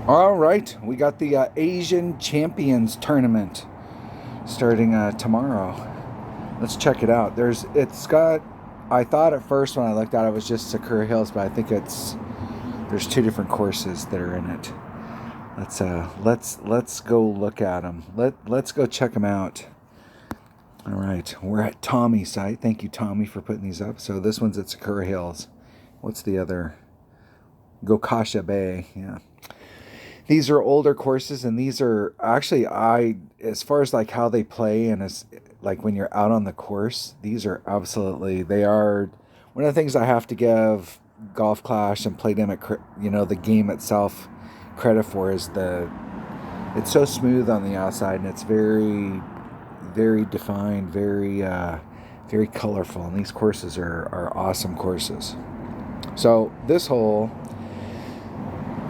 All right, we got the Asian Champions Tournament starting tomorrow. Let's check it out. It's got. I thought at first when I looked at it, it was just Sakura Hills, but I think there's two different courses that are in it. Let's go look at them. Let's go check them out. All right, we're at Tommy's site. Thank you, Tommy, for putting these up. So this one's at Sakura Hills. What's the other? Gokasha Bay. Yeah. These are older courses, and these are actually, as far as like how they play and as like when you're out on the course, these are absolutely, they are one of the things I have to give Golf Clash and Playdemic, the game itself, credit for is it's so smooth on the outside, and it's very, very defined, very colorful, and these courses are awesome courses. So this hole,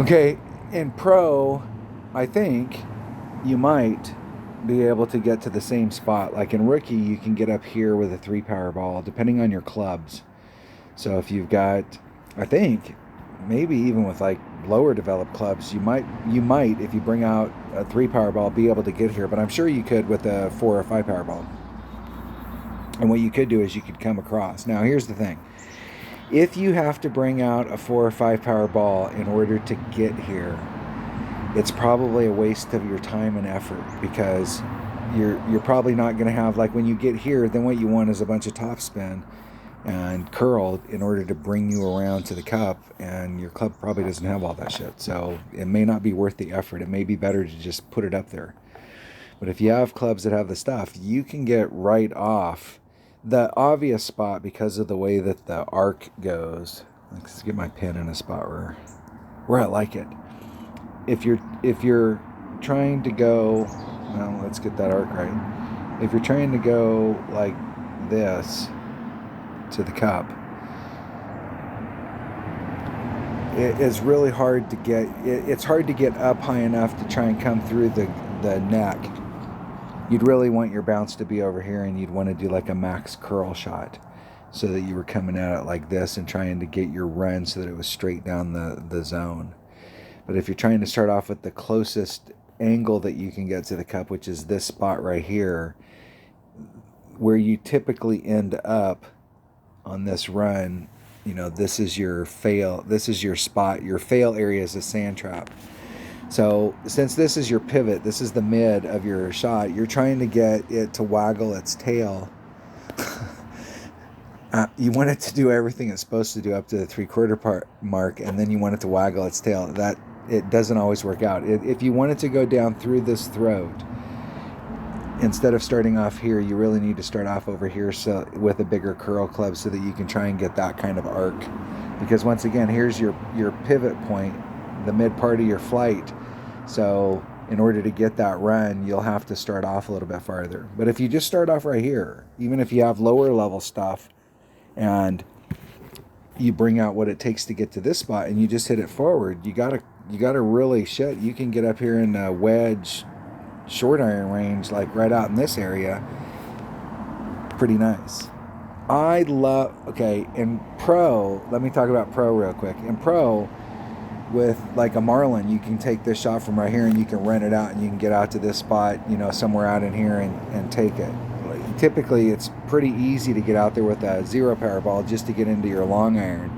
okay, in pro, I think you might be able to get to the same spot. Like in rookie, you can get up here with a 3-power ball, depending on your clubs. So if you've got, I think, maybe even with like lower developed clubs, you might, if you bring out a 3-power ball, be able to get here. But I'm sure you could with a 4 or 5-power ball. And what you could do is you could come across. Now, here's the thing. If you have to bring out a 4 or 5-power ball in order to get here, it's probably a waste of your time and effort, because you're probably not going to have, like when you get here, then what you want is a bunch of topspin and curl in order to bring you around to the cup, and your club probably doesn't have all that shit. So it may not be worth the effort. It may be better to just put it up there. But if you have clubs that have the stuff, you can get right off the obvious spot because of the way that the arc goes. Let's get my pin in a spot where I like it. If you're trying to go, well, let's get that arc right. If you're trying to go like this to the cup, it is really hard to get. It's hard to get up high enough to try and come through the neck. You'd really want your bounce to be over here, and you'd want to do like a max curl shot so that you were coming at it like this and trying to get your run so that it was straight down the zone. But if you're trying to start off with the closest angle that you can get to the cup, which is this spot right here, where you typically end up on this run, this is your fail. This is your spot. Your fail area is a sand trap. So since this is your pivot, this is the mid of your shot, you're trying to get it to waggle its tail. You want it to do everything it's supposed to do up to the 3/4 part mark, and then you want it to waggle its tail. That it doesn't always work out. If you want it to go down through this throat, instead of starting off here, you really need to start off over here with a bigger curl club so that you can try and get that kind of arc. Because once again, here's your pivot point, the mid part of your flight. So in order to get that run, you'll have to start off a little bit farther. But if you just start off right here, even if you have lower level stuff and you bring out what it takes to get to this spot and you just hit it forward, you gotta really shit. You can get up here in the wedge short iron range, like right out in this area. Pretty nice. In pro, let me talk about pro real quick. In pro, with like a Marlin, you can take this shot from right here and you can rent it out and you can get out to this spot, somewhere out in here and take it. Typically, it's pretty easy to get out there with a 0-power ball just to get into your long iron,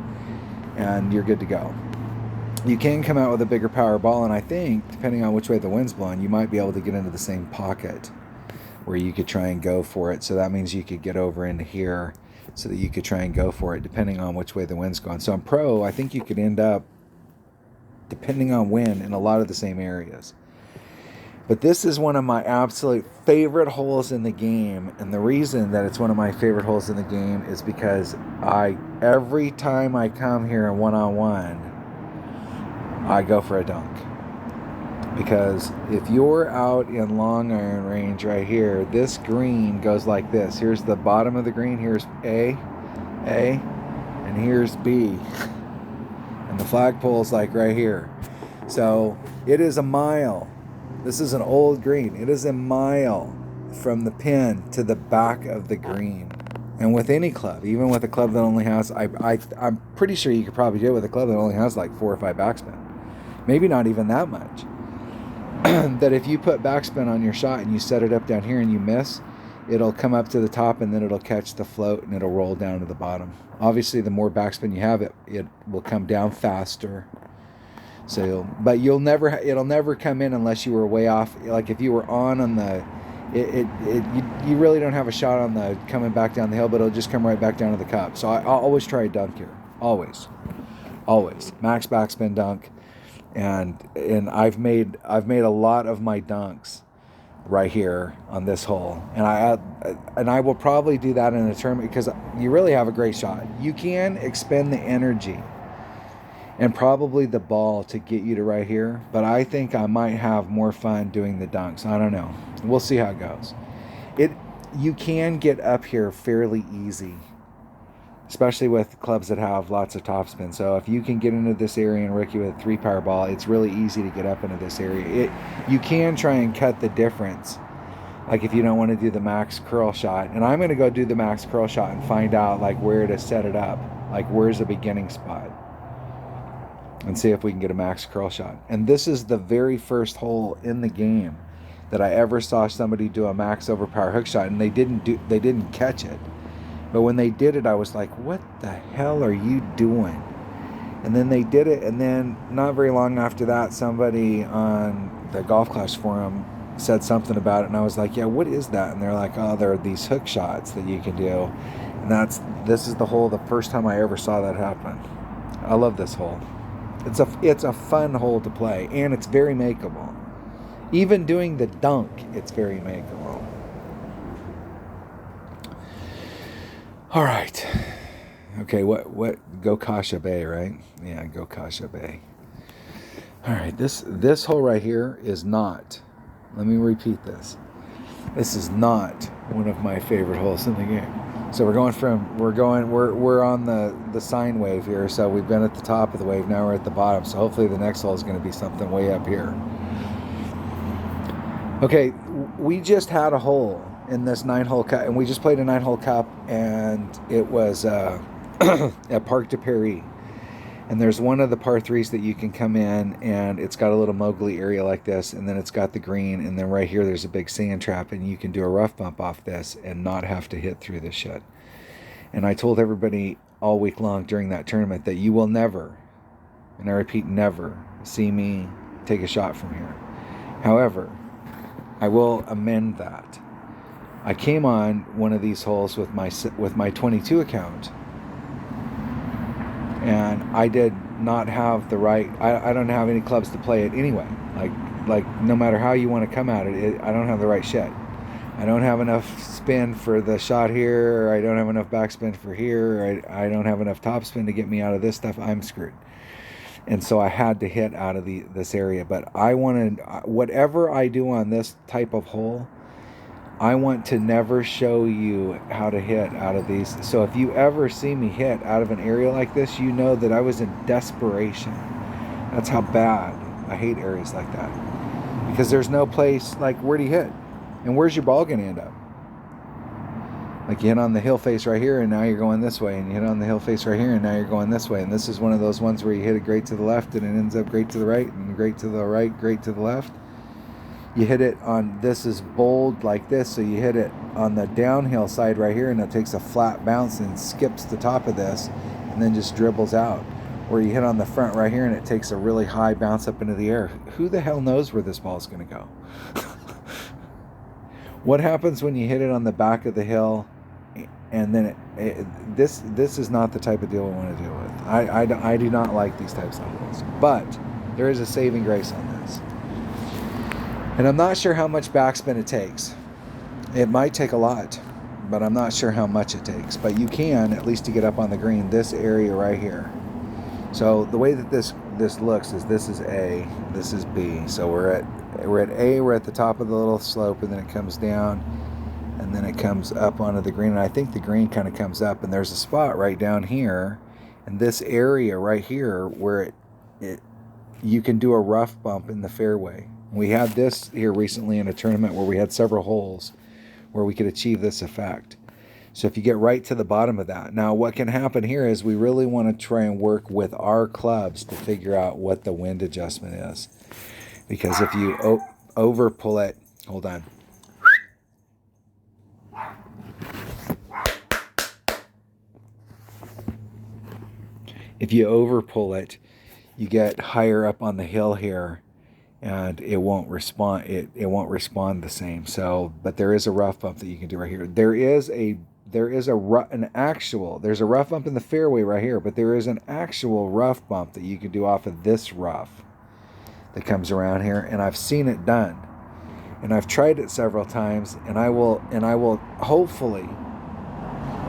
and you're good to go. You can come out with a bigger power ball, and I think, depending on which way the wind's blowing, you might be able to get into the same pocket where you could try and go for it. So that means you could get over into here so that you could try and go for it, depending on which way the wind's going. So in pro, I think you could end up, depending on wind, in a lot of the same areas. But this is one of my absolute favorite holes in the game, and the reason that it's one of my favorite holes in the game is because every time I come here in one-on-one, I go for a dunk. Because if you're out in long iron range right here, this green goes like this. Here's the bottom of the green, here's A, and here's B. And the flagpole's like right here. So it is a mile. This is an old green. It is a mile from the pin to the back of the green. And with any club, even with a club that only has, I'm pretty sure you could probably do it with a club that only has like 4 or 5 backspin. maybe not even that much. That if you put backspin on your shot and you set it up down here and you miss, it'll come up to the top and then it'll catch the float and it'll roll down to the bottom. Obviously, the more backspin you have, it will come down faster. So, but it'll never come in unless you were way off. Like if you were on the, you really don't have a shot on the coming back down the hill, but it'll just come right back down to the cup. So I'll always try a dunk here, always max backspin dunk, and I've made a lot of my dunks right here on this hole, and I will probably do that in a tournament because you really have a great shot. You can expend the energy and probably the ball to get you to right here, but I think I might have more fun doing the dunks. I don't know. We'll see how it goes. You can get up here fairly easy, especially with clubs that have lots of topspin. So if you can get into this area and Ricky with a 3-power ball, it's really easy to get up into this area. You can try and cut the difference, like if you don't want to do the max curl shot. And I'm going to go do the max curl shot and find out like where to set it up, like where's the beginning spot, and see if we can get a max curl shot. And this is the very first hole in the game that I ever saw somebody do a max overpower hook shot, and they didn't catch it. But when they did it, I was like, what the hell are you doing? And then they did it, and then not very long after that, somebody on the Golf Clash forum said something about it, and I was like, yeah, what is that? And they're like, oh, there are these hook shots that you can do. And this is the hole, the first time I ever saw that happen. I love this hole. It's a fun hole to play, and it's very makeable. Even doing the dunk, it's very makeable. All right. Okay, what Gokasha Bay, right? Yeah, Gokasha Bay. All right, this hole right here is not, let me repeat this. This is not one of my favorite holes in the game. So we're on the sine wave here. So we've been at the top of the wave, now we're at the bottom. So hopefully the next hole is going to be something way up here. Okay, we just had a hole in this 9-hole cup, and we just played a 9-hole cup, and it was at Parc de Paris. And there's one of the par 3s that you can come in, and it's got a little Mowgli area like this, and then it's got the green, and then right here there's a big sand trap, and you can do a rough bump off this and not have to hit through this shit. And I told everybody all week long during that tournament that you will never, and I repeat, never see me take a shot from here. However, I will amend that. I came on one of these holes with my 22 account, and I did not have the right, I don't have any clubs to play it anyway. Like no matter how you want to come at it, I don't have the right shit. I don't have enough spin for the shot here, or I don't have enough backspin for here, or I don't have enough topspin to get me out of this stuff. I'm screwed. And so I had to hit out of this area. But I wanted, whatever I do on this type of hole, I want to never show you how to hit out of these. So if you ever see me hit out of an area like this, you know that I was in desperation. That's how bad I hate areas like that. Because there's no place, like, where do you hit? And where's your ball going to end up? Like, you hit on the hill face right here, and now you're going this way. And you hit on the hill face right here, and now you're going this way. And this is one of those ones where you hit it great to the left, and it ends up great to the right, and great to the right, great to the left. You hit it on, this is bold like this, so you hit it on the downhill side right here, and it takes a flat bounce and skips the top of this, and then just dribbles out. Or you hit on the front right here, and it takes a really high bounce up into the air. Who the hell knows where this ball is going to go? What happens when you hit it on the back of the hill, and then this is not the type of deal we want to deal with. I do not like these types of holes, but there is a saving grace on this. And I'm not sure how much backspin it takes. It might take a lot, but I'm not sure how much it takes. But you can, at least to get up on the green, this area right here. So the way that this looks is this is A, this is B. So we're at A, we're at the top of the little slope, and then it comes down, and then it comes up onto the green. And I think the green kind of comes up, and there's a spot right down here, and this area right here where you can do a rough bump in the fairway. We had this here recently in a tournament where we had several holes where we could achieve this effect. So if you get right to the bottom of that. Now what can happen here is we really want to try and work with our clubs to figure out what the wind adjustment is. Because if you over pull it, hold on. If you over pull it, you get higher up on the hill here, and it won't respond. It won't respond the same. So, but there is a rough bump that you can do right here. There's a rough bump in the fairway right here, but there is an actual rough bump that you can do off of this rough that comes around here, and I've seen it done, and I've tried it several times, and I will hopefully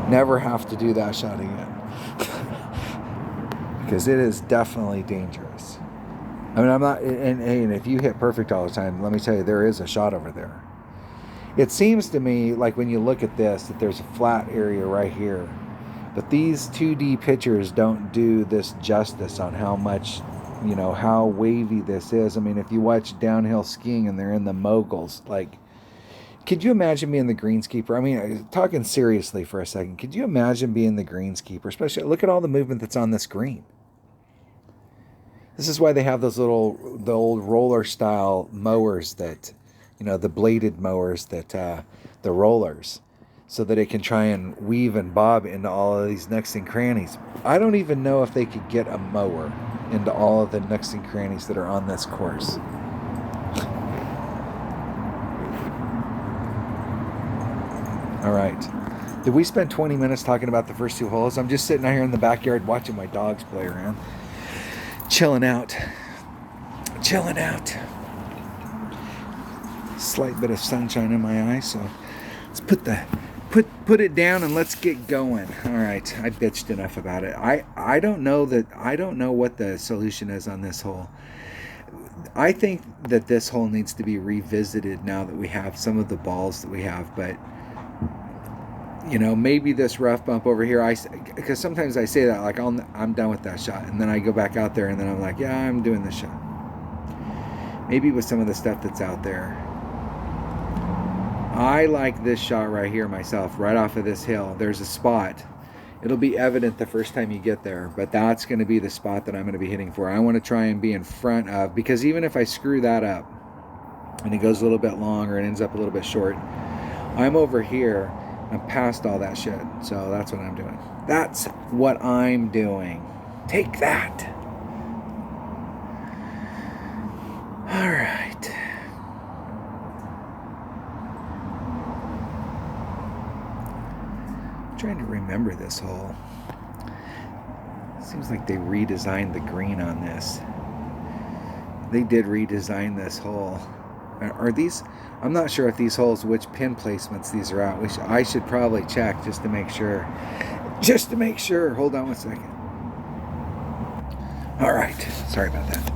never have to do that shot again. Because it is definitely dangerous. I mean, I'm not, and if you hit perfect all the time, let me tell you, there is a shot over there. It seems to me like when you look at this, that there's a flat area right here. But these 2D pictures don't do this justice on how much, how wavy this is. I mean, if you watch downhill skiing and they're in the moguls, like, could you imagine being the greenskeeper? I mean, talking seriously for a second, could you imagine being the greenskeeper? Especially, look at all the movement that's on this green. This is why they have the old roller style mowers that, the bladed mowers that, the rollers, so that it can try and weave and bob into all of these nooks and crannies. I don't even know if they could get a mower into all of the nooks and crannies that are on this course. All right. Did we spend 20 minutes talking about the first two holes? I'm just sitting out here in the backyard watching my dogs play around. Chilling out. Slight bit of sunshine in my eyes, so let's put it down and let's get going. All right, I bitched enough about it. I don't know what the solution is on this hole. I think that this hole needs to be revisited now that we have some of the balls that we have, but maybe this rough bump over here, because sometimes I say that, like, I'm done with that shot, and then I go back out there, and then I'm like, yeah, I'm doing this shot. Maybe with some of the stuff that's out there. I like this shot right here myself, right off of this hill. There's a spot. It'll be evident the first time you get there, but that's going to be the spot that I'm going to be hitting for. I want to try and be in front of, because even if I screw that up, and it goes a little bit long, or it ends up a little bit short, I'm over here. I'm past all that shit. So that's what I'm doing. That's what I'm doing. Take that. All right. I'm trying to remember this hole. Seems like they redesigned the green on this. They did redesign this hole. Are these... I'm not sure if these holes, which pin placements these are at. I should probably check just to make sure. Hold on one second. All right. Sorry about that.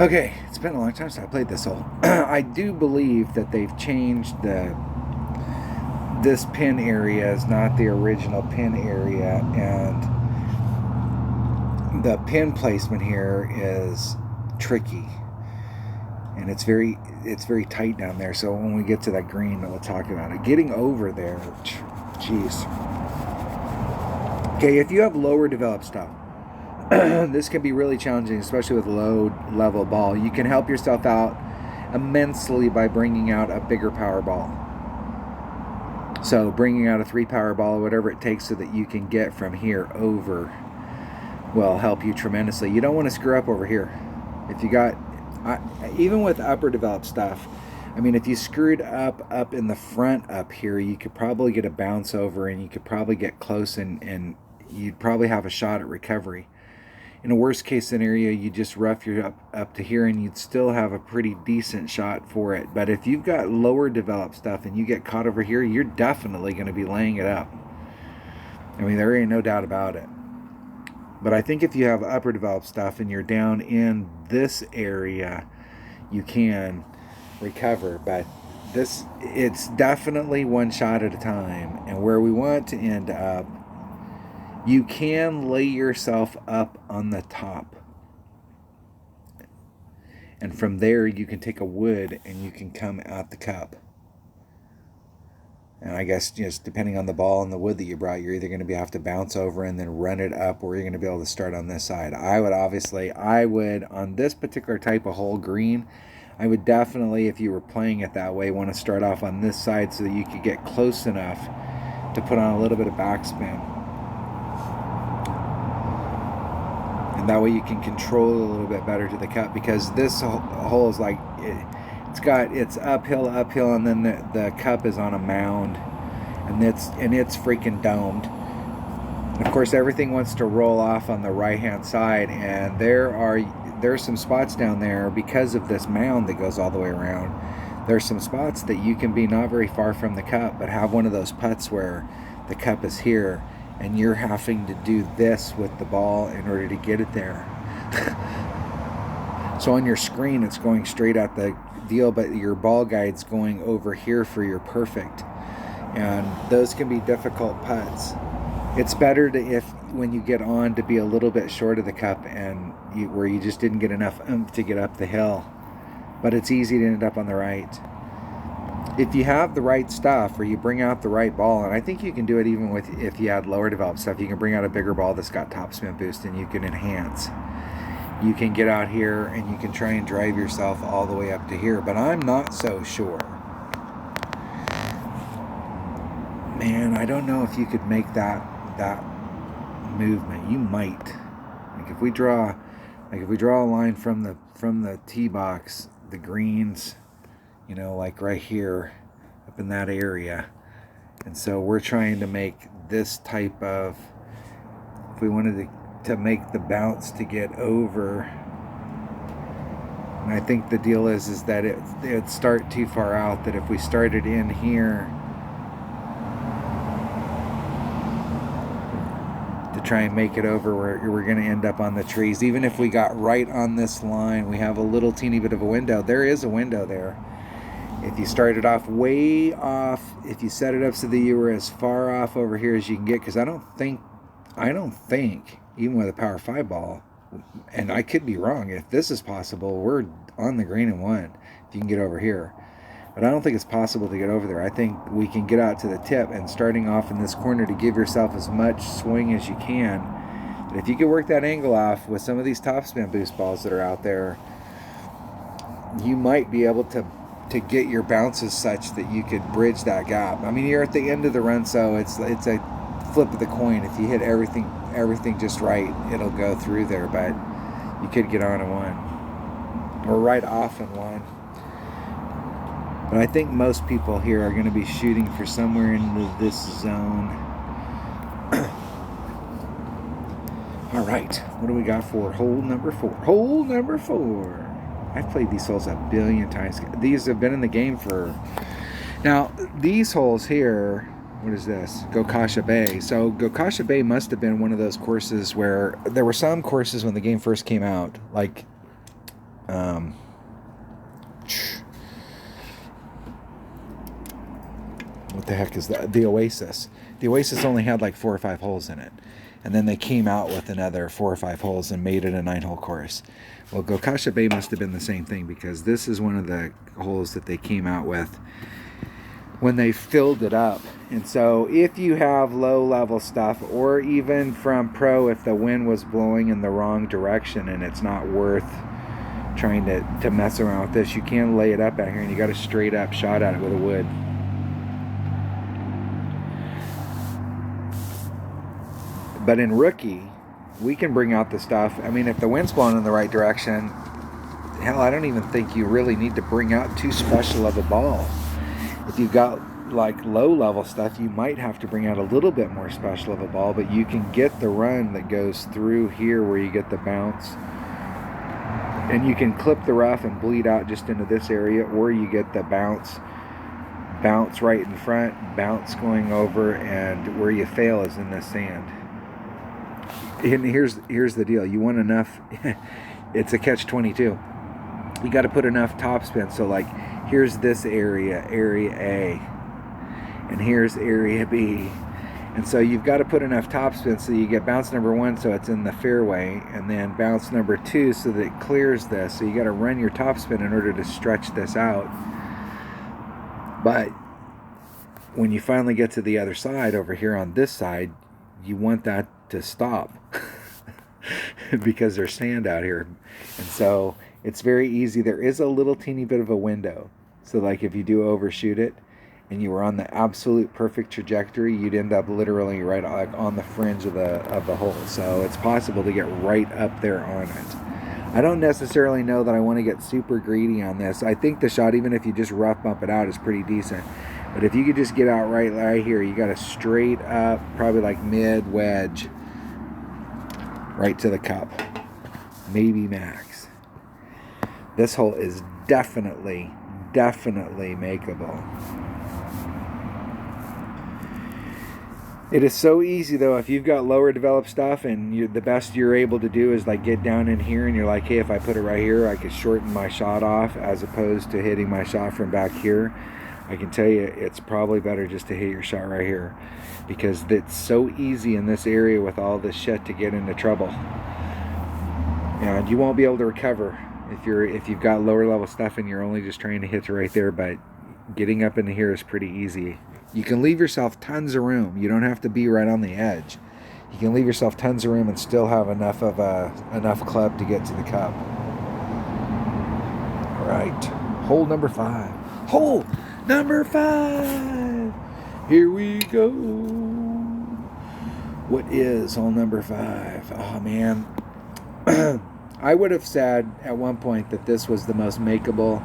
Okay. It's been a long time since I played this hole. I do believe that they've changed this pin area is not the original pin area, and the pin placement here is tricky. And it's very tight down there. So when we get to that green, we'll talk about it. Getting over there, jeez. Okay, if you have lower developed stuff, this can be really challenging, especially with low level ball. You can help yourself out immensely by bringing out a bigger power ball. So bringing out a 3 power ball or whatever it takes so that you can get from here over will help you tremendously. You don't want to screw up over here. If you got... even with upper developed stuff, I mean, if you screwed up in the front up here, you could probably get a bounce over, and you could probably get close, and you'd probably have a shot at recovery. In a worst case scenario, you just rough your up to here, and you'd still have a pretty decent shot for it. But if you've got lower developed stuff and you get caught over here, you're definitely going to be laying it up. I mean, there ain't no doubt about it. But I think if you have upper developed stuff and you're down in this area, you can recover. But it's definitely one shot at a time. And where we want to end up, you can lay yourself up on the top. And from there, you can take a wood and you can come out the cup. And I guess just depending on the ball and the wood that you brought, you're either going to have to bounce over and then run it up, or you're going to be able to start on this side. I would on this particular type of hole, green, I would definitely, if you were playing it that way, want to start off on this side so that you could get close enough to put on a little bit of backspin. And that way you can control it a little bit better to the cup, because this hole is like, it's uphill, and then the cup is on a mound, and it's freaking domed. And of course, everything wants to roll off on the right-hand side, and there's some spots down there because of this mound that goes all the way around. There's some spots that you can be not very far from the cup, but have one of those putts where the cup is here, and you're having to do this with the ball in order to get it there. So on your screen, it's going straight at the deal, but your ball guide's going over here for your perfect, and those can be difficult putts. It's better when you get on, to be a little bit short of the cup, and where you just didn't get enough oomph to get up the hill, but it's easy to end up on the right. If you have the right stuff, or you bring out the right ball, and I think you can do it even if you add lower developed stuff, you can bring out a bigger ball that's got topspin boost, and you can enhance. You can get out here and you can try and drive yourself all the way up to here, but I'm not so sure. Man, I don't know if you could make that movement. You might. Like if we draw a line from the tee box, the greens, like right here, up in that area. And so we're trying to make this type of, if we wanted to make the bounce to get over, and I think the deal is that it'd start too far out, that if we started in here to try and make it over, we're going to end up on the trees. Even if we got right on this line, we have a little teeny bit of a window. There is a window there. If you started off way off, if you set it up so that you were as far off over here as you can get, because I don't think, even with a Power 5 ball, and I could be wrong, if this is possible, we're on the green in one, if you can get over here. But I don't think it's possible to get over there. I think we can get out to the tip, and starting off in this corner to give yourself as much swing as you can. But if you could work that angle off with some of these topspin boost balls that are out there, you might be able to get your bounces such that you could bridge that gap. I mean, you're at the end of the run, so it's a flip of the coin. If you hit everything just right, it'll go through there, but you could get on in one, or right off in one. But I think most people here are going to be shooting for somewhere into this zone. All right, what do we got for hole number 4? Hole number 4. I've played these holes a billion times. These have been in the game for... Now, these holes here, what is this? Gokasha Bay. So Gokasha Bay must have been one of those courses where... There were some courses when the game first came out, like... what the heck is that? The Oasis. The Oasis only had like 4 or 5 holes in it. And then they came out with another 4 or 5 holes and made it a 9-hole course. Well, Gokasha Bay must have been the same thing, because this is one of the holes that they came out with when they filled it up. And so if you have low-level stuff, or even from pro, if the wind was blowing in the wrong direction and it's not worth trying to mess around with this, you can lay it up out here, and you got a straight up shot at it with a wood. But in rookie, we can bring out the stuff. I mean, if the wind's blowing in the right direction, hell, I don't even think you really need to bring out too special of a ball. If you've got like low-level stuff, you might have to bring out a little bit more special of a ball, but you can get the run that goes through here where you get the bounce. And you can clip the rough and bleed out just into this area, or you get the bounce right in front, bounce going over, and where you fail is in the sand. And here's the deal. You want enough. It's a catch-22. You got to put enough topspin. So like, here's this area A, and here's area B, and so you've got to put enough topspin so you get bounce number 1 so it's in the fairway, and then bounce number 2 so that it clears this. So you got to run your topspin in order to stretch this out. But when you finally get to the other side over here on this side, you want that to stop because there's sand out here. And so it's very easy. There is a little teeny bit of a window. So like if you do overshoot it and you were on the absolute perfect trajectory, you'd end up literally right like on the fringe of the hole. So it's possible to get right up there on it. I don't necessarily know that I want to get super greedy on this. I think the shot, even if you just rough bump it out, is pretty decent. But if you could just get out right here, you got a straight up, probably like mid wedge, right to the cup, maybe max. This hole is definitely makeable. It is so easy though. If you've got lower developed stuff and the best you're able to do is like get down in here and you're like, hey, if I put it right here, I could shorten my shot off as opposed to hitting my shot from back here. I can tell you it's probably better just to hit your shot right here, because it's so easy in this area with all this shit to get into trouble. And you won't be able to recover if you've got lower level stuff and you're only just trying to hit it right there. But getting up into here is pretty easy. You can leave yourself tons of room. You don't have to be right on the edge. You can leave yourself tons of room and still have enough club to get to the cup. All right, hole number 5. Hole number 5. Here we go. What is hole number 5? Oh man, I would have said at one point that this was the most makeable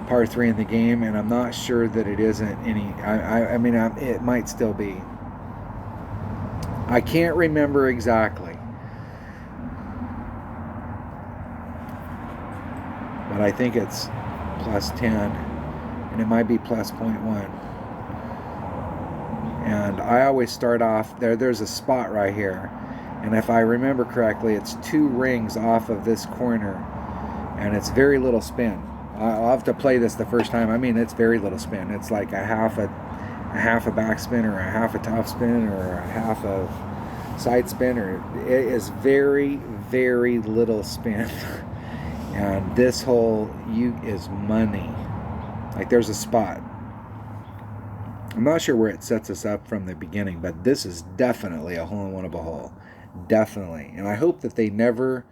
par 3 in the game, and I'm not sure that it isn't any. I mean, it might still be. I can't remember exactly, but I think it's plus 10, and it might be plus 0.1. And I always start off there. There's a spot right here, and if I remember correctly, it's 2 rings off of this corner, and it's very little spin. I'll have to play this the first time. I mean, it's very little spin. It's like a half a backspin, or a half a topspin, or a half of side spin, or it is very, very little spin. And this hole is money. Like there's a spot. I'm not sure where it sets us up from the beginning, but this is definitely a hole-in-one-able hole. Definitely. And I hope that they never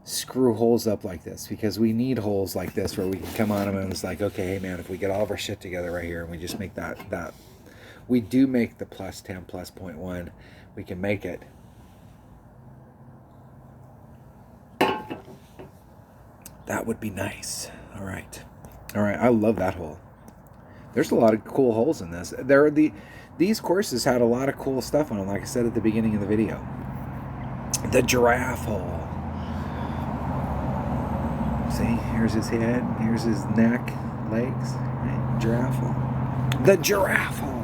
screw holes up like this, because we need holes like this where we can come on them and it's like, okay, hey man, if we get all of our shit together right here and we just make that we do make the plus 10 plus 0.1, we can make it. That would be nice. All right, I love that hole. There's a lot of cool holes in this. These courses had a lot of cool stuff on them, like I said at the beginning of the video. The giraffe hole. See, here's his head, here's his neck, legs, right? Giraffe hole. The giraffe hole.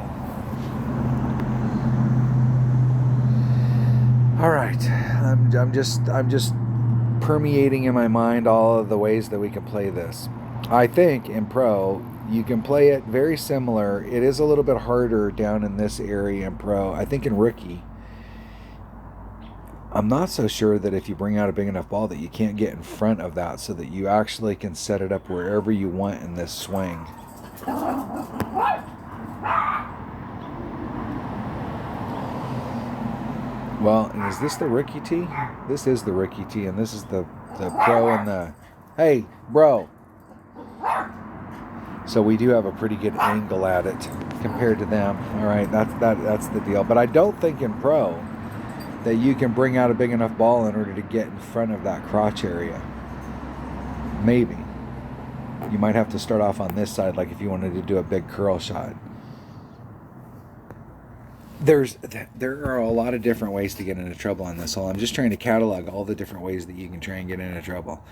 All right, I'm just permeating in my mind all of the ways that we can play this. I think in pro you can play it very similar. It is a little bit harder down in this area in pro. I think in rookie, I'm not so sure that if you bring out a big enough ball that you can't get in front of that so that you actually can set it up wherever you want in this swing. Well, and is this the rookie tee? This is the rookie tee, and this is the pro and the... Hey, bro. So we do have a pretty good angle at it compared to them. All right, that's the deal. But I don't think in pro that you can bring out a big enough ball in order to get in front of that crotch area. Maybe. You might have to start off on this side, like if you wanted to do a big curl shot. There are a lot of different ways to get into trouble on this hole. I'm just trying to catalog all the different ways that you can try and get into trouble.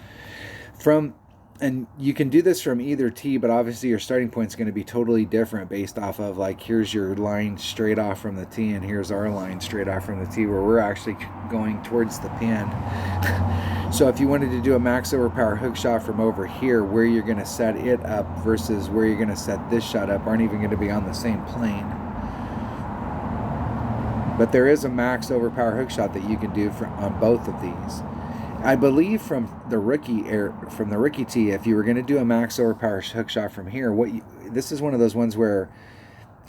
And you can do this from either tee, but obviously your starting point is going to be totally different based off of, like, here's your line straight off from the tee, and here's our line straight off from the tee, where we're actually going towards the pin. So if you wanted to do a max overpower hook shot from over here, where you're going to set it up versus where you're going to set this shot up aren't even going to be on the same plane. But there is a max overpower hook shot that you can do on both of these. I believe from the rookie tee, if you were going to do a max overpower hook shot from here, this is one of those ones where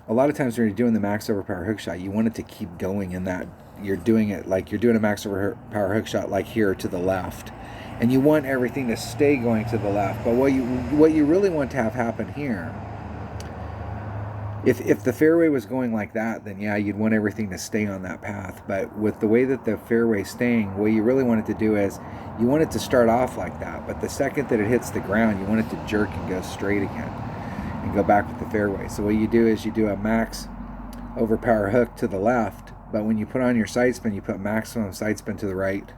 a lot of times when you're doing the max overpower hook shot, you want it to keep going in that. You're doing it like you're doing a max overpower hook shot like here to the left. And you want everything to stay going to the left. But what you really want to have happen here, if the fairway was going like that, then yeah, you'd want everything to stay on that path. But with the way that the fairway's staying, what you really want it to do is you want it to start off like that. But the second that it hits the ground, you want it to jerk and go straight again and go back with the fairway. So what you do is you do a max overpower hook to the left, but when you put on your side spin, you put maximum side spin to the right.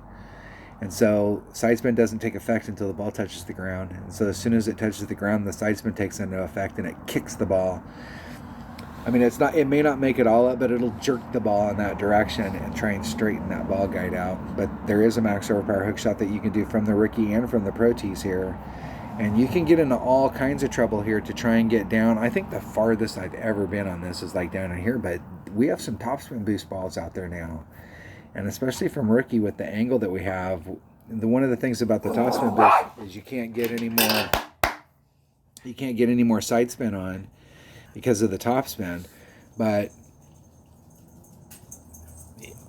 And so side spin doesn't take effect until the ball touches the ground. And so as soon as it touches the ground, the side spin takes into effect and it kicks the ball. I mean, it may not make it all up, but it'll jerk the ball in that direction and try and straighten that ball guide out. But there is a max overpower hook shot that you can do from the rookie and from the pro tees here. And you can get into all kinds of trouble here to try and get down. I think the farthest I've ever been on this is like down in here, but we have some topspin boost balls out there now. And especially from rookie with the angle that we have, one of the things about the topspin boost is you can't get any more side spin on because of the topspin. But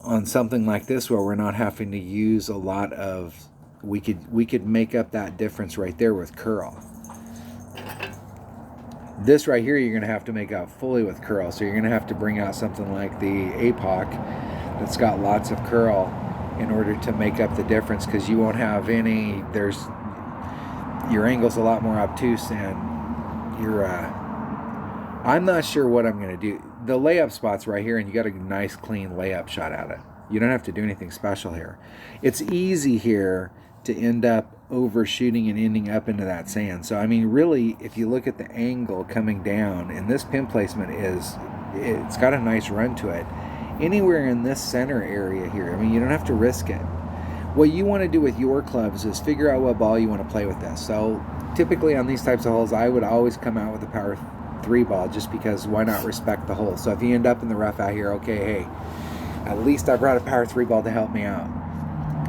on something like this where we're not having to use a lot of, we could make up that difference right there with curl. This right here you're going to have to make out fully with curl. So you're going to have to bring out something like the APOC that's got lots of curl in order to make up the difference, because you won't have any, your angle's a lot more obtuse, and I'm not sure what I'm going to do. The layup spot's right here, and you got a nice clean layup shot at it. You don't have to do anything special here. It's easy here to end up overshooting and ending up into that sand. So I mean, really, if you look at the angle coming down, and this pin placement it's got a nice run to it. Anywhere in this center area here, I mean, you don't have to risk it. What you want to do with your clubs is figure out what ball you want to play with this. So typically on these types of holes, I would always come out with a power 3 ball, just because why not respect the hole. So if you end up in the rough out here, okay, hey, at least I brought a power 3 ball to help me out.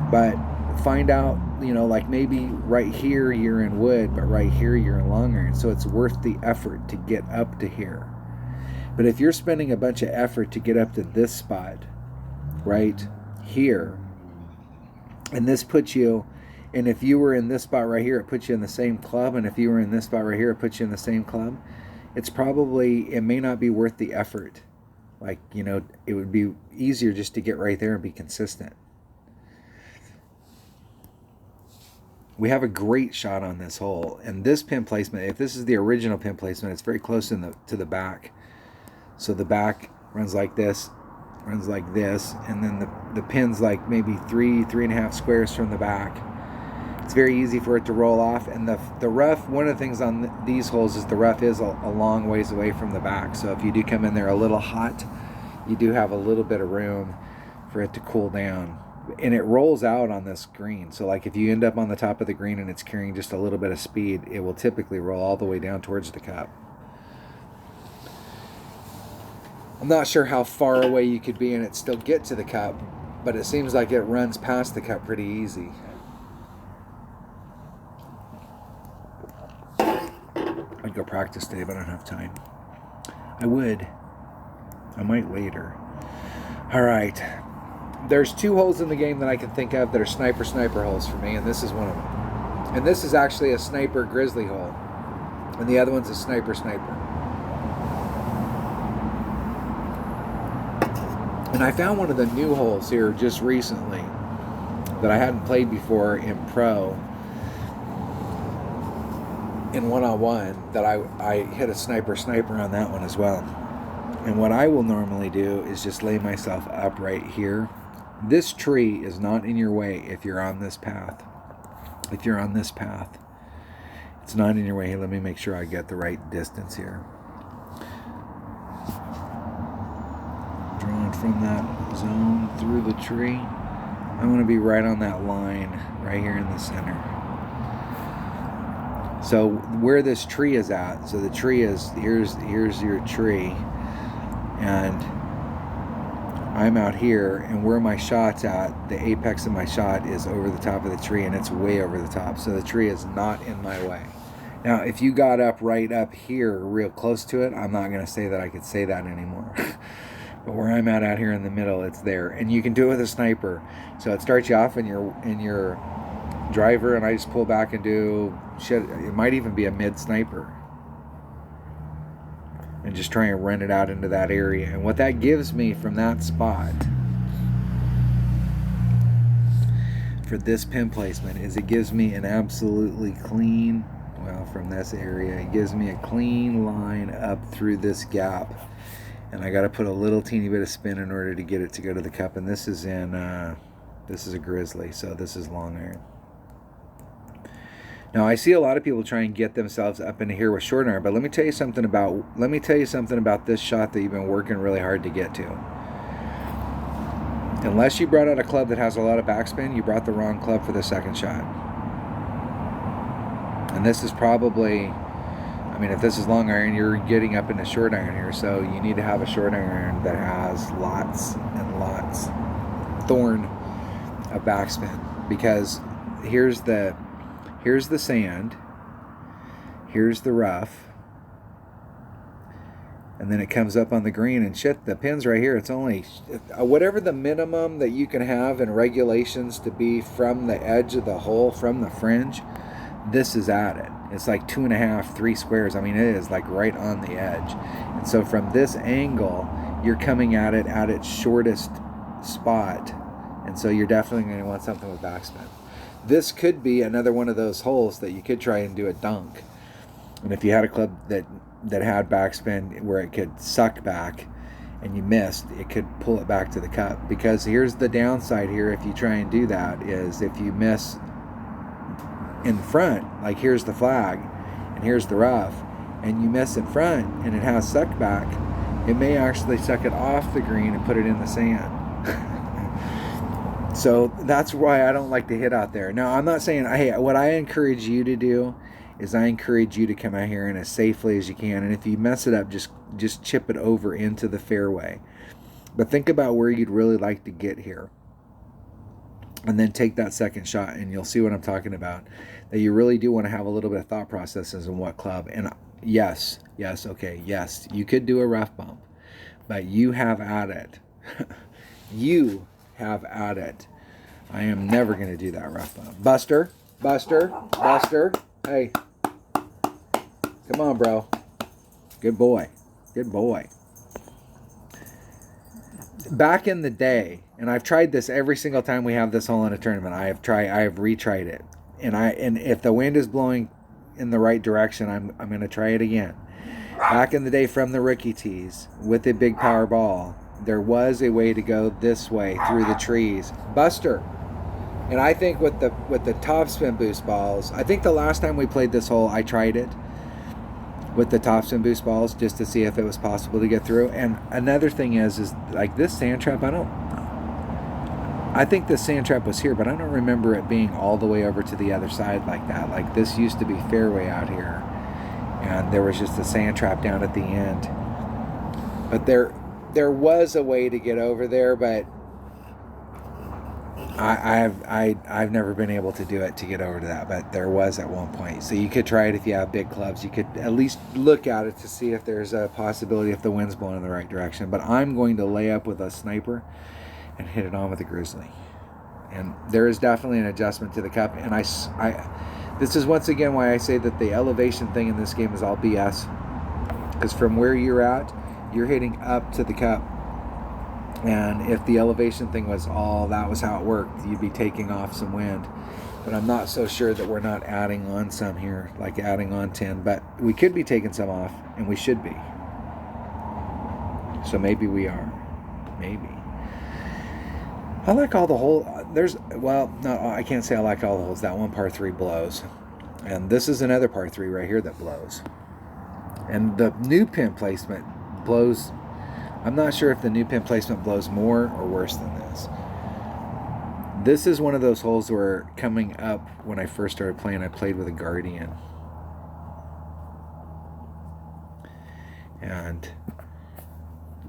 But find out, like maybe right here you're in wood, but right here you're in long iron, so it's worth the effort to get up to here. But if you're spending a bunch of effort to get up to this spot right here, and this puts you, and if you were in this spot right here, it puts you in the same club, and if you were in this spot right here, it puts you in the same club, it may not be worth the effort. Like, it would be easier just to get right there and be consistent. We have a great shot on this hole, and this pin placement, if this is the original pin placement, it's very close to the back. So the back runs like this, and then the pin's like maybe 3.5 squares from the back. It's very easy for it to roll off, and the rough, one of the things on these holes is the rough is a long ways away from the back. So if you do come in there a little hot, you do have a little bit of room for it to cool down. And it rolls out on this green. So like if you end up on the top of the green and it's carrying just a little bit of speed, it will typically roll all the way down towards the cup. I'm not sure how far away you could be and it still get to the cup, but it seems like it runs past the cup pretty easy. I'd go practice today, but I don't have time. I might later. All right. There's 2 holes in the game that I can think of that are sniper holes for me, and this is one of them. And this is actually a sniper grizzly hole, and the other one's a sniper. And I found one of the new holes here just recently that I hadn't played before in pro, in one-on-one, that I hit a sniper on that one as well. And what I will normally do is just lay myself up right here. This tree is not in your way if you're on this path. It's not in your way. Let me make sure I get the right distance here. Drawing from that zone through the tree. I want to be right on that line right here in the center. So where this tree is at, so the tree is, here's your tree, and I'm out here, and where my shot's at, the apex of my shot is over the top of the tree, and it's way over the top. So the tree is not in my way. Now, if you got up right up here, real close to it, I'm not going to say that I could say that anymore. But where I'm at out here in the middle, it's there. And you can do it with a sniper. So it starts you off in your driver, and I just pull back and do shit. It might even be a mid sniper. And just try and run it out into that area. And what that gives me from that spot for this pin placement is it gives me an absolutely clean, well, from this area, it gives me a clean line up through this gap. And I got to put a little teeny bit of spin in order to get it to go to the cup. And this is this is a grizzly, so this is long iron. Now, I see a lot of people try and get themselves up into here with short iron, but let me tell you something about this shot that you've been working really hard to get to. Unless you brought out a club that has a lot of backspin, you brought the wrong club for the second shot. And this is probably, I mean, if this is long iron, you're getting up into short iron here, so you need to have a short iron that has lots and lots thorn of backspin, because here's the sand, here's the rough, and then it comes up on the green, and shit, the pin's right here. It's only whatever the minimum that you can have in regulations to be from the edge of the hole, from the fringe, this is at it. It's like 2.5, 3 squares. I mean, it is like right on the edge. And so from this angle, you're coming at it at its shortest spot, and so you're definitely going to want something with backspin. This could be another one of those holes that you could try and do a dunk. And if you had a club that had backspin where it could suck back and you missed, it could pull it back to the cup. Because here's the downside here if you try and do that, is if you miss in front, like here's the flag and here's the rough, and you miss in front and it has suck back, it may actually suck it off the green and put it in the sand. So that's why I don't like to hit out there. Now, I'm not saying, hey, what I encourage you to do is I encourage you to come out here and as safely as you can. And if you mess it up, just chip it over into the fairway. But think about where you'd really like to get here. And then take that second shot, and you'll see what I'm talking about. That you really do want to have a little bit of thought processes in what club. And yes, you could do a rough bump, but you have at it. You have at it. I am never going to do that rough bump. Buster. Hey, come on, bro. Good boy. Back in the day, and I've tried this every single time we have this hole in a tournament. I have retried it, and if the wind is blowing in the right direction, I'm going to try it again. Back in the day, from the rookie tees with a big power ball, there was a way to go this way through the trees. Buster. And I think with the topspin boost balls, I think the last time we played this hole, I tried it with the topspin boost balls just to see if it was possible to get through. And another thing is like this sand trap, I think this sand trap was here, but I don't remember it being all the way over to the other side like that. Like this used to be fairway out here, and there was just a sand trap down at the end. But there was a way to get over there, but I've never been able to do it to get over to that, but there was at one point. So you could try it if you have big clubs. You could at least look at it to see if there's a possibility if the wind's blowing in the right direction. But I'm going to lay up with a sniper and hit it on with a grizzly. And there is definitely an adjustment to the cup. And this is once again why I say that the elevation thing in this game is all BS. Because from where you're at, you're hitting up to the cup. And if the elevation thing was all that was how it worked, you'd be taking off some wind. But I'm not so sure that we're not adding on some here, like adding on 10. But we could be taking some off, and we should be. So maybe we are. Maybe. I like all the holes. I can't say I like all the holes. That one par 3 blows. And this is another par 3 right here that blows. And the new pin placement blows. I'm not sure if the new pin placement blows more or worse than this. This is one of those holes where coming up when I first started playing, I played with a Guardian. And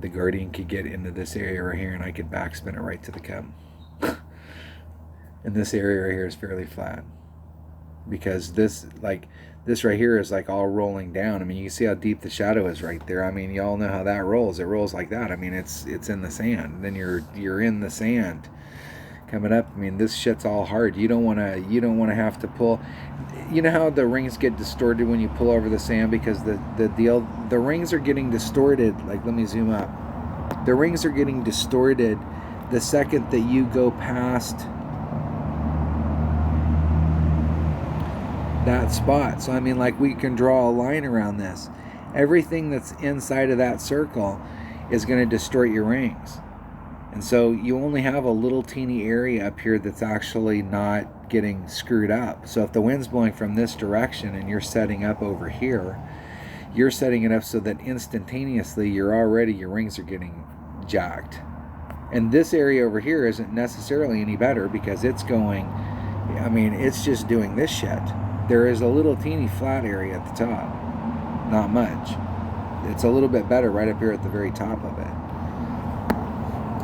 the Guardian could get into this area right here, and I could backspin it right to the cup. And this area right here is fairly flat. because this right here is like all rolling down. I mean, you can see how deep the shadow is right there. I mean, y'all know how that rolls. It rolls like that. I mean, it's in the sand. Then you're in the sand coming up. I mean, this shit's all hard. You don't want to have to pull. You know how the rings get distorted when you pull over the sand, because the rings are getting distorted. Like, let me zoom up. The rings are getting distorted the second that you go past that spot. So I mean, like, we can draw a line around this. Everything that's inside of that circle is going to distort your rings. And so you only have a little teeny area up here that's actually not getting screwed up. So if the wind's blowing from this direction and you're setting up over here, you're setting it up so that instantaneously your rings are getting jacked. And this area over here isn't necessarily any better, because it's going, I mean, it's just doing this shit. There is a little teeny flat area at the top. Not much. It's a little bit better right up here at the very top of it.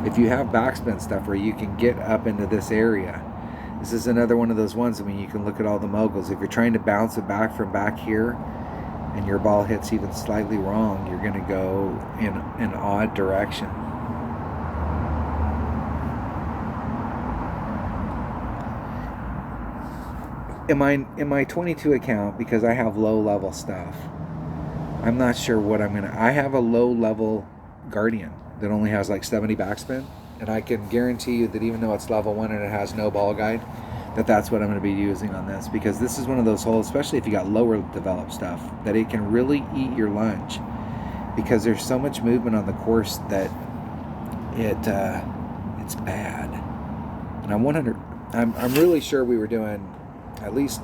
If you have backspin stuff where you can get up into this area, this is another one of those ones. I mean, you can look at all the moguls. If you're trying to bounce it back from back here and your ball hits even slightly wrong, you're going to go in an odd direction. In my 22 account, because I have low level stuff, I'm not sure what I'm gonna. I have a low level Guardian that only has like 70 backspin, and I can guarantee you that even though it's level 1 and it has no ball guide, that's what I'm going to be using on this, because this is one of those holes, especially if you got lower developed stuff, that it can really eat your lunch, because there's so much movement on the course that it's bad. And I'm really sure we were doing at least,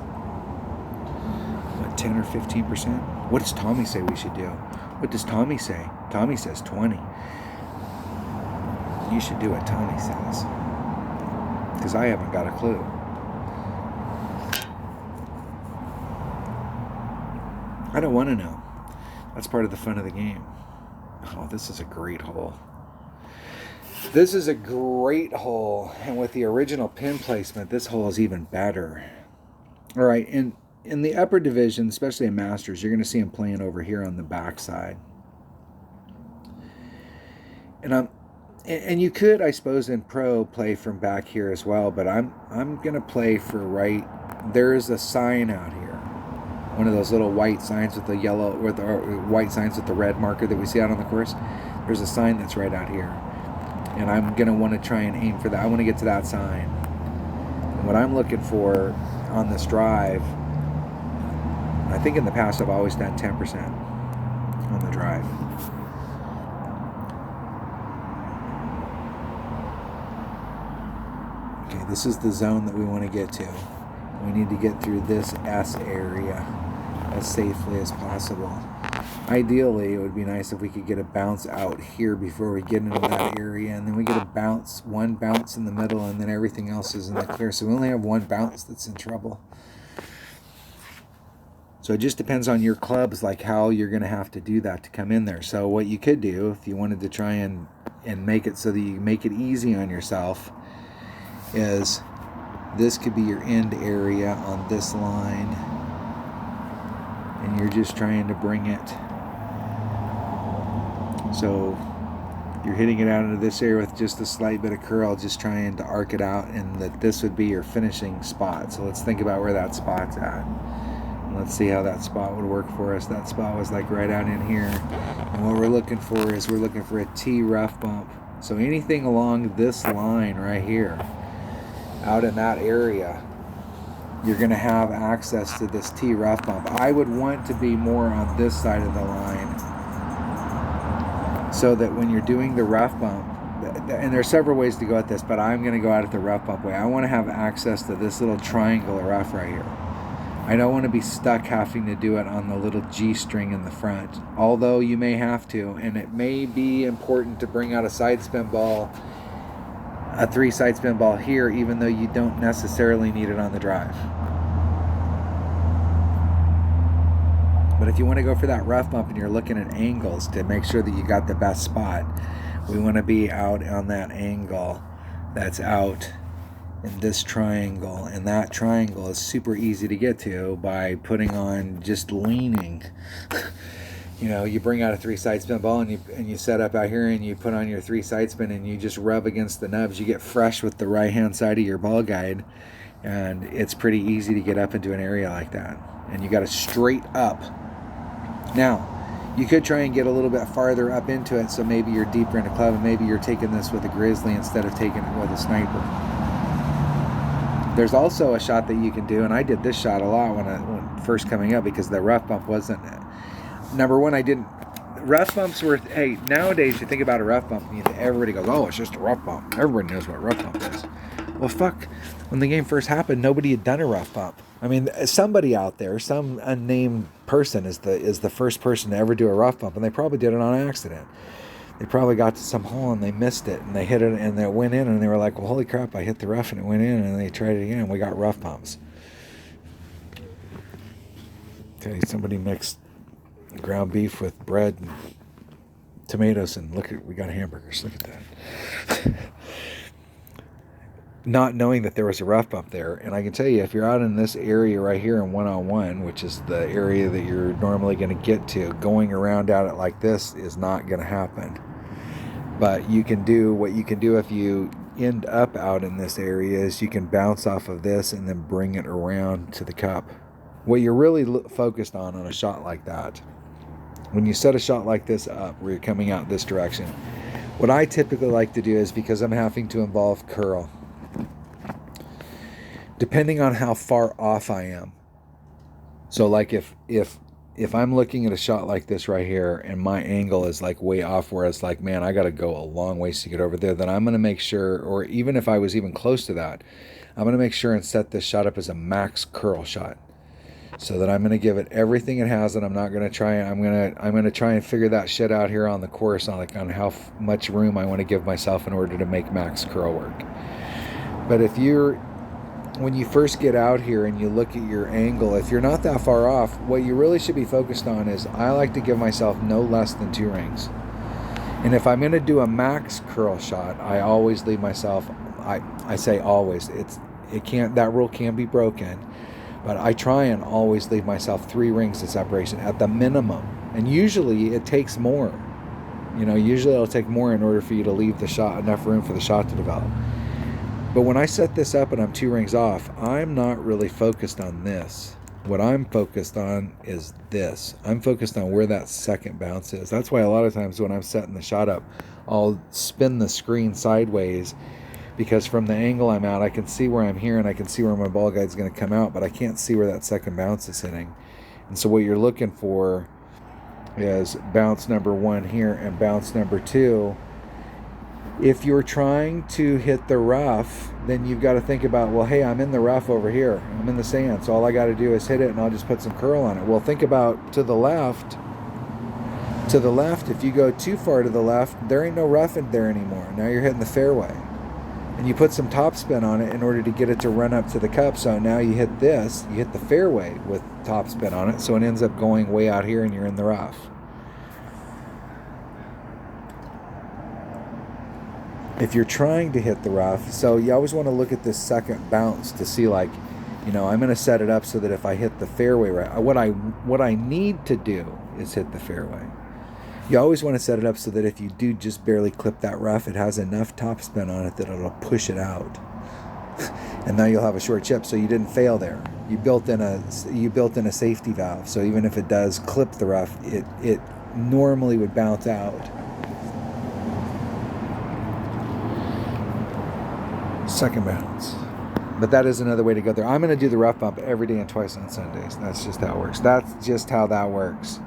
what, 10 or 15%? What does Tommy say we should do? What does Tommy say? Tommy says 20. You should do what Tommy says, because I haven't got a clue. I don't want to know. That's part of the fun of the game. Oh, this is a great hole. This is a great hole, and with the original pin placement, this hole is even better. All right, in the upper division, especially in Masters, you're going to see him playing over here on the backside. And you could, I suppose, in Pro play from back here as well, but I'm going to play for right. There is a sign out here, one of those little white signs with the yellow, or the white signs with the red marker that we see out on the course. There's a sign that's right out here, and I'm going to want to try and aim for that. I want to get to that sign. And what I'm looking for on this drive, I think in the past I've always done 10% on the drive. Okay, this is the zone that we want to get to. We need to get through this S area as safely as possible. Ideally, it would be nice if we could get a bounce out here before we get into that area, and then we get one bounce in the middle, and then everything else is in the clear. So we only have one bounce that's in trouble. So it just depends on your clubs, like how you're going to have to do that to come in there. So what you could do, if you wanted to try and make it so that you make it easy on yourself, is this could be your end area on this line, and you're just trying to bring it. So you're hitting it out into this area with just a slight bit of curl, just trying to arc it out, and that this would be your finishing spot. So let's think about where that spot's at. Let's see how that spot would work for us. That spot was like right out in here. And what we're looking for is we're looking for a T rough bump. So anything along this line right here, out in that area, you're going to have access to this T rough bump. I would want to be more on this side of the line, so that when you're doing the rough bump, and there's several ways to go at this, but I'm going to go out at the rough bump way. I want to have access to this little triangle of rough right here. I don't want to be stuck having to do it on the little G string in the front, although you may have to, and it may be important to bring out a side spin ball, a 3 side spin ball here, even though you don't necessarily need it on the drive. But if you want to go for that rough bump and you're looking at angles to make sure that you got the best spot, we want to be out on that angle that's out in this triangle, and that triangle is super easy to get to by putting on just leaning. You know, you bring out a 3 side spin ball and you set up out here and you put on your 3 side spin and you just rub against the nubs. You get fresh with the right hand side of your ball guide, and it's pretty easy to get up into an area like that. And you got to straight up. Now, you could try and get a little bit farther up into it, so maybe you're deeper in a club and maybe you're taking this with a grizzly instead of taking it with a sniper. There's also a shot that you can do, and I did this shot a lot when first coming up because the rough bump wasn't. Number one, I didn't. Rough bumps were, hey, nowadays you think about a rough bump, and everybody goes, oh, it's just a rough bump. Everybody knows what a rough bump is. Well, fuck. When the game first happened, nobody had done a rough bump. I mean, somebody out there, some unnamed person is the first person to ever do a rough bump, and they probably did it on accident. They probably got to some hole and they missed it, and they hit it and it went in, and they were like, well, holy crap, I hit the rough and it went in, and they tried it again, and we got rough bumps. Okay, somebody mixed ground beef with bread and tomatoes, and look, we got hamburgers. Look at that. Not knowing that there was a rough bump there. And I can tell you, if you're out in this area right here in 101, which is the area that you're normally going to get to, going around out it like this is not going to happen. But you can do what you can do if you end up out in this area is you can bounce off of this and then bring it around to the cup. What you're really focused on a shot like that, when you set a shot like this up where you're coming out this direction, what I typically like to do is, because I'm having to involve curl, depending on how far off I am. So like if I'm looking at a shot like this right here and my angle is like way off where it's like, man, I got to go a long ways to get over there, then I'm going to make sure, or even if I was even close to that, I'm going to make sure and set this shot up as a max curl shot, so that I'm going to give it everything it has, and I'm not going to try, I'm going to try and figure that shit out here on the course on how much room I want to give myself in order to make max curl work. But when you first get out here and you look at your angle, if you're not that far off, what you really should be focused on is, I like to give myself no less than 2 rings. And if I'm going to do a max curl shot, I always leave myself, I say always, that rule can be broken, but I try and always leave myself 3 rings of separation at the minimum. And usually it takes more. Usually it'll take more in order for you to leave the shot, enough room for the shot to develop. But when I set this up and I'm 2 rings off, I'm not really focused on this. What I'm focused on is this. I'm focused on where that second bounce is. That's why a lot of times when I'm setting the shot up, I'll spin the screen sideways, because from the angle I'm at, I can see where I'm here and I can see where my ball guide's going to come out, but I can't see where that second bounce is hitting. And so what you're looking for is bounce number 1 here and bounce number 2. If you're trying to hit the rough, then you've got to think about, well, hey, I'm in the rough over here. I'm in the sand, so all I got to do is hit it and I'll just put some curl on it. Well, think about to the left. To the left, if you go too far to the left, there ain't no rough in there anymore. Now you're hitting the fairway. And you put some topspin on it in order to get it to run up to the cup. So now you hit this, you hit the fairway with topspin on it, so it ends up going way out here and you're in the rough. If you're trying to hit the rough, so you always want to look at this second bounce to see, like, I'm going to set it up so that if I hit the fairway right, what I need to do is hit the fairway. You always want to set it up so that if you do just barely clip that rough, it has enough topspin on it that it'll push it out. And now you'll have a short chip, so you didn't fail there. You built in a safety valve, so even if it does clip the rough, it normally would bounce out. Second bounce. But that is another way to go there. I'm going to do the rough bump every day and twice on Sundays. That's just how it works. That's just how that works.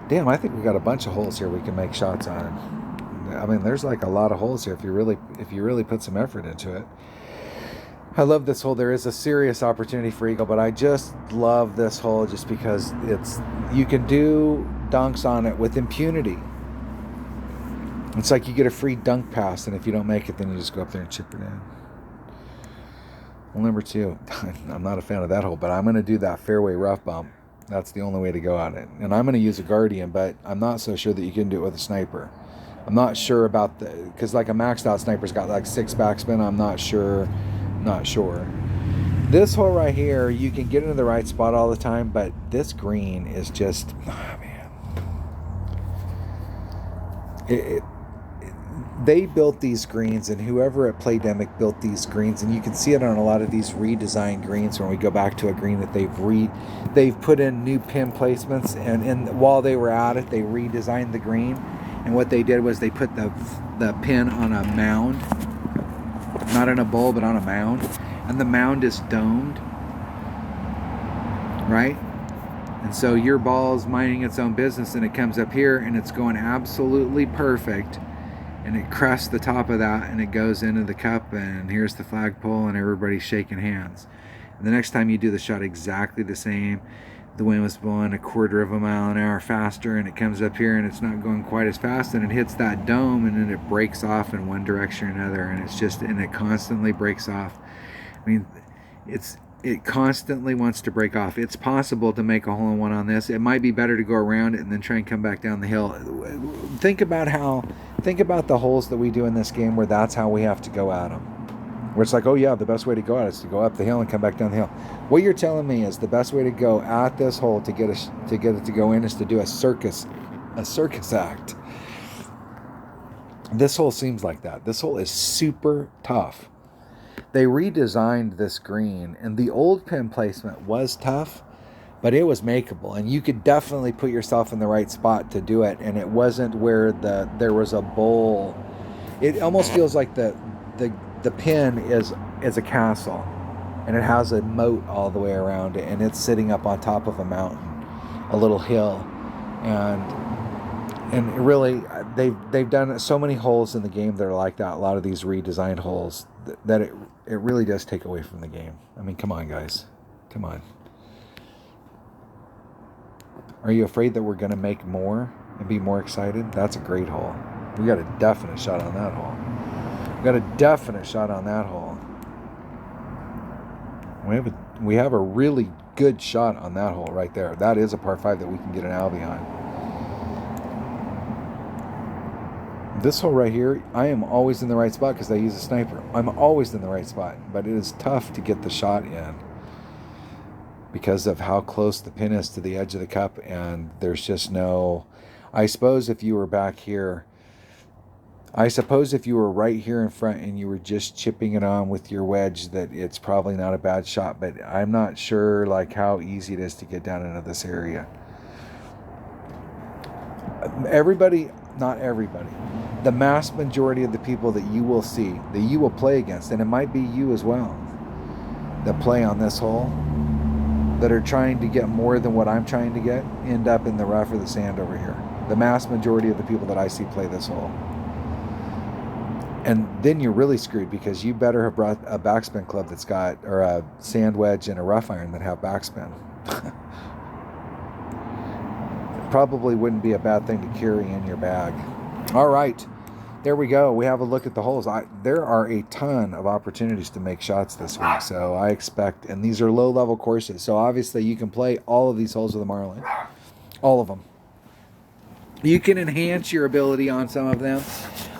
Damn, I think we got a bunch of holes here we can make shots on. I mean, there's like a lot of holes here if you really put some effort into it. I love this hole. There is a serious opportunity for eagle, but I just love this hole just because you can do dunks on it with impunity. It's like you get a free dunk pass, and if you don't make it, then you just go up there and chip it in. Hole number 2. I'm not a fan of that hole, but I'm going to do that fairway rough bump. That's the only way to go at it. And I'm going to use a Guardian, but I'm not so sure that you can do it with a sniper. I'm not sure about because like a maxed out sniper's got like 6 backspin. I'm not sure not sure. This hole right here, you can get into the right spot all the time, but this green is just, oh man. They built these greens, and whoever at Playdemic built these greens, and you can see it on a lot of these redesigned greens when we go back to a green that they've put in new pin placements, and while they were at it, they redesigned the green. And what they did was they put the pin on a mound, not in a bowl, but on a mound, and the mound is domed, right? And so your ball's minding its own business, and it comes up here and it's going absolutely perfect, and it crests the top of that and it goes into the cup, and here's the flagpole and everybody's shaking hands. And the next time you do the shot exactly the same, the wind was blowing 1/4 of a mile an hour faster, and it comes up here and it's not going quite as fast, and it hits that dome, and then it breaks off in one direction or another, and it constantly breaks off. I mean, it constantly wants to break off. It's possible to make a hole-in-one on this. It might be better to go around it and then try and come back down the hill. Think about the holes that we do in this game where that's how we have to go at them. Where it's like, oh yeah, the best way to go at it is to go up the hill and come back down the hill. What you're telling me is the best way to go at this hole to get it to go in is to do a circus act. This hole seems like that. This hole is super tough. They redesigned this green, and the old pin placement was tough, but it was makeable, and you could definitely put yourself in the right spot to do it, and it wasn't where there was a bowl. It almost feels like the pin is a castle, and it has a moat all the way around it, and it's sitting up on top of a mountain, a little hill, and really they've done so many holes in the game that are like that. A lot of these redesigned holes that it really does take away from the game. I mean, come on, guys, come on. Are you afraid that we're going to make more and be more excited? That's a great hole. We got a definite shot on that hole. We have a really good shot on that hole right there. That is a par 5 that we can get an Albie on. This hole right here, I am always in the right spot because I use a sniper. I'm always in the right spot, but it is tough to get the shot in because of how close the pin is to the edge of the cup, and there's just no... I suppose if you were back here, if you were right here in front and you were just chipping it on with your wedge, that it's probably not a bad shot, but I'm not sure like how easy it is to get down into this area. Not everybody, the mass majority of the people that you will see, that you will play against, and it might be you as well, that play on this hole, that are trying to get more than what I'm trying to get, end up in the rough or the sand over here. The mass majority of the people that I see play this hole. And then you're really screwed, because you better have brought a backspin club that's got, or a sand wedge and a rough iron that have backspin. Probably wouldn't be a bad thing to carry in your bag. All right, there we go. We have a look at the holes. There are a ton of opportunities to make shots this week, so I expect, and these are low-level courses, so obviously you can play all of these holes with the Marlin, all of them. You can enhance your ability on some of them.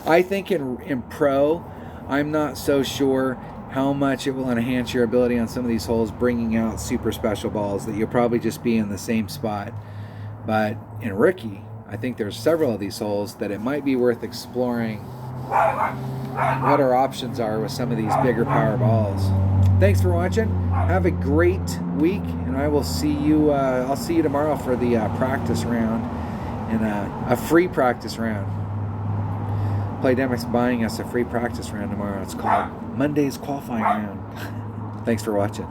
I think in pro, I'm not so sure how much it will enhance your ability on some of these holes, bringing out super special balls that you'll probably just be in the same spot. But in rookie, I think there's several of these holes that it might be worth exploring what our options are with some of these bigger power balls. Thanks for watching. Have a great week, and I will see you. I'll see you tomorrow for the practice round, and a free practice round. Playdemic's buying us a free practice round tomorrow. It's called Monday's qualifying round. Thanks for watching.